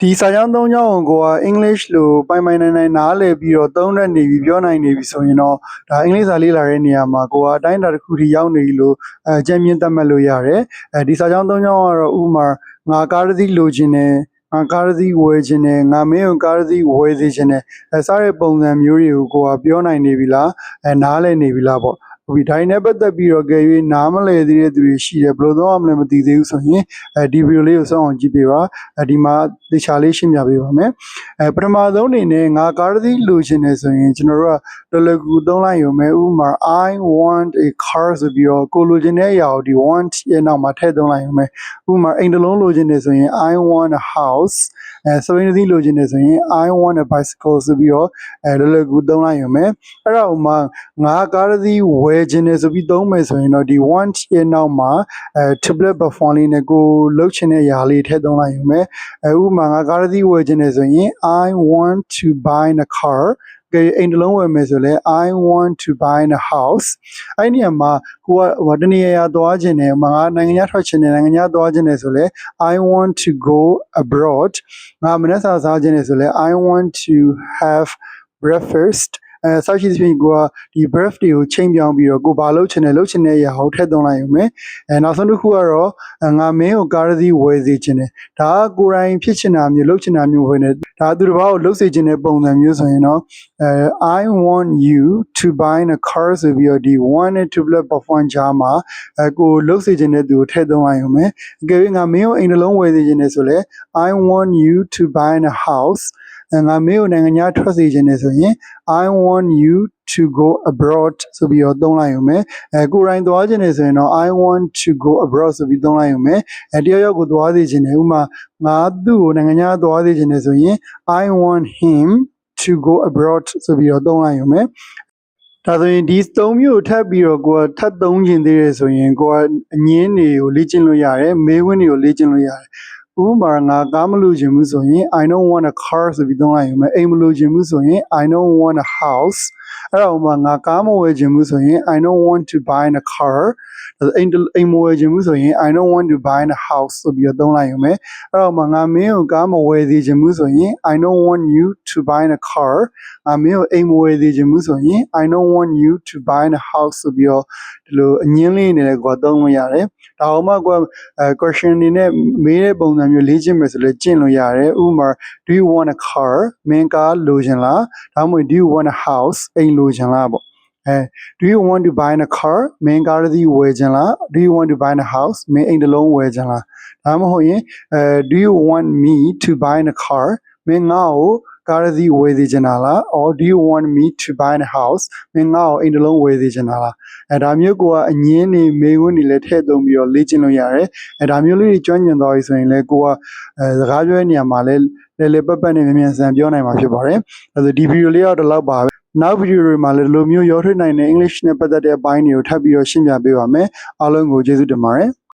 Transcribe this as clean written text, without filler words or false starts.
ဒီစာကြောင်း၃ကြောင်းကိုအင်္ဂလိပ်လိုပိုင်နိုင်နားလည်ပြီးတော့သုံးတဲ့နေပြီပြောနိုင်နေပြီဆိုရင်တော့ဒါအင်္ဂလိပ်စာလေ့လာတဲ့နေရာမှာကိုကအတိုင်းအတာတစ်ခုထိရောက်နေပြီလို့ကြံ့မြင့်သတ်မှတ်လို့ရတယ်ဒီစာကြောင်း၃ကြောင်းကတော့ဥပမာငါကားတစ်စီးလိုချင်တယ်ငါကားတစ်စီးဝယ်ချင်တယ်ငါမင်းကိုကားတစ်စီးဝယ်စေချင်တယ်စတဲ့ပုံစံမျိုးတွေကိုကိုကပြောနိုင်နေပြီလားနားလည်နေပြီလားပေါ့ဒီတိုင်းနဲ့ပတ်သက်ပြီးတော့ကြွေနားမလဲသေးတဲ့သူတွေရှိတယ်ဘယ်လိုတော့မှလည်းမသိသေးဘူးဆိုရင်ဒီဗီဒီယိုလေးကိုစောင့်အောင်ကြည့်ပေးပါဒီမှာသေချာလေးရှင်းပြပေးပါမယ်ပထမဆုံးအနေနဲ့ငါကားတစ်စီးလိုချင်တယ်ဆိုရင်ကျွန်တော်တို့ကလောလောကူသုံးလိုက်ရုံပဲဥပမာ I want a car ဆိုပြီးတော့ကိုလိုချင်တဲ့အရာကိုဒီ want ရဲ့နောက်မှာထည့်သုံးလိုက်ရုံပဲဥပမာအိမ်တစ်လုံးလိုချင်တယ်ဆိုရင် I want a house စပိန်တစ်စီးလိုချင်တယ်ဆိုရင် I want a bicycle ဆိုပြီးတော့လောလောကူသုံးလိုက်ရုံပဲအဲ့ဒါဥမာငါကားတစ်စီးဝယ်ချင်တယ်ဆိုပြီးသုံးမယ်ဆိုရင်တော့ဒီ want ရဲ့နောက်မှာtriplet buffer လေးနဲ့ကိုလှုပ်ချင်တဲ့အရာလေးထည့်သုံးလိုက်ရုံပဲဥပမာငါကားတစ်စီးဝယ်ချင်တယ်ဆိုရင် I want to buy a car အိမ်တစ်လုံးဝယ်မယ်ဆိုလဲ I want to buy a house အဲ့ဒီနေရာမှာကိုကတနေရာသွားချင်တယ်ငါနိုင်ငံခြားထွက်ချင်တယ်နိုင်ငံခြားသွားချင်တယ်ဆိုလဲ I want to go abroad ငါမနေ့စာစားချင်တယ်ဆိုလဲ I want to have breakfastဆောက်ရှိသဖြင့်ကိုကဒီ breath တွေကိုချိန်ပြောင်းပြီးတော့ကိုဘာလုပ်ချင်တဲ့အရာကိုထည့်သွင်းလိုက်ရုံပဲနောက်ဆုံးတစ်ခုကတော့ငါမင်းကိုကားတစ်စီးဝယ်စေချင်တယ်ဒါကကိုယ်တိုင်ဖြစ်ချင်တာမျိုးလုပ်ချင်တာမျိုးဝင်တယ်ဒါသူတစ်ပါးကိုလုပ်စေချင်တဲ့ပုံစံမျိုးဆိုရင်တော့I want you to buy a car ဆိုပြီးတော့ဒီ one and two plus perform ကြားမှာကိုလုပ်စေချင်တဲ့သူကိုထည့်သွင်းလိုက်ရုံပဲအကယ်၍ငါမင်းကိုအိမ်တစ်လုံးဝယ်စေချင်တယ်ဆိုလဲ I want you to buy a houseငါမင်းကိုနိုင်ငံခြားထွက်စေချင်တယ်ဆိုရင် I want you to go abroad ဆိုပြီးတော့သုံးလိုက်ရုံပဲကိုယ်တိုင်သွားချင်တယ်ဆိုရင်တော့ I want to go abroad ဆိုပြီးသုံးလိုက်ရုံပဲတယောက်ယောက်ကိုသွားစေချင်တယ်ဥပမာငါသူ့ကိုနိုင်ငံခြားသွားစေချင်တယ်ဆိုရင် I want him to go abroad ဆိုပြီးတော့သုံးလိုက်ရုံပဲဒါဆိုရင်ဒီ၃မျိုးထပ်ပြီးတော့ကိုယ်ထပ်သုံးချင်သေးတယ်ဆိုရင်ကိုကအငင်းတွေကိုလေ့ကျင့်လို့ရတယ်မေးခွန်းတွေကိုလေ့ကျင့်လို့ရတယ်ဥပမာငါကားမလို့ချင်ဘူးဆိုရင် I don't want a car ဆိုပြီးသုံးလိုက်ရုံပဲအိမ်မလို့ချင်ဘူးဆိုရင် I don't want a house အဲ့တော့ဥပမာငါကားမဝယ်ချင်ဘူးဆိုရင် I don't want to buy a car အိမ်မဝယ်ချင်ဘူးဆိုရင် I don't want to buy a house ဆိုပြီးသုံးလိုက်ရုံပဲအဲ့တော့ဥပမာငါမင်းကိုကားမဝယ်စေချင်ဘူးဆိုရင် I don't want you to buy a car ငါမင်းကိုအိမ်မဝယ်စေချင်ဘူးဆိုရင် I don't want you to buy a house ဆိုပြီးတော့ဒီလိုအငင်းလေးနဲ့ကိုသုံးလို့ရတယ်ဒါအောင်မှကိုquestion တွေနဲ့မေးတဲ့ပုံစံမျိုးလေ့ကျင့်မယ်ဆိုလဲကျင့်လို့ရတယ်ဥပမာ do you want a car မင်းကားလိုချင်လားဒါမှမဟုတ် do you want a house အိမ်လိုချင်လားပေါ့do you want to buy a car မင်းကားတစ်စီးဝယ်ချင်လား do you want to buy a house မင်းအိမ်တစ်လုံးဝယ်ချင်လားဒါမှမဟုတ်ရင်do you want me to buy a car မင်းငါ့ကိုကားတစ်စီးဝယ်စေချင်တာလား or do you want me to buy a house မင်းငါ့ကိုအိမ်တစ်လုံးဝယ်စေချင်တာလားဒါမျိုးကအငင်းနေမေးခွန်းတွေလည်းထည့်သုံးပြီးတော့လေ့ကျင့်လို့ရတယ်ဒါမျိုးလေးတွေကျွမ်းကျင်သွားပြီဆိုရင်လည်းကိုကစကားပြောတဲ့နေရာမှာလည်းလေပတ်ပတ်နဲ့မြန်ဆန်ပြောနိုင်မှာဖြစ်ပါတယ်ဒီဗီဒီယိုလေးတော့ဒီလောက်ပါပဲနောက်ဗီဒီယိုတွေမှာလည်းဒီလိုမျိုးရောထွေးနိုင်တဲ့ English နဲ့ပတ်သက်တဲ့အပိုင်းတွေကိုထပ်ပြီးတော့ရှင်းပြပေးပါမယ်အားလုံးကိုကျေးဇူးတင်ပါတယ်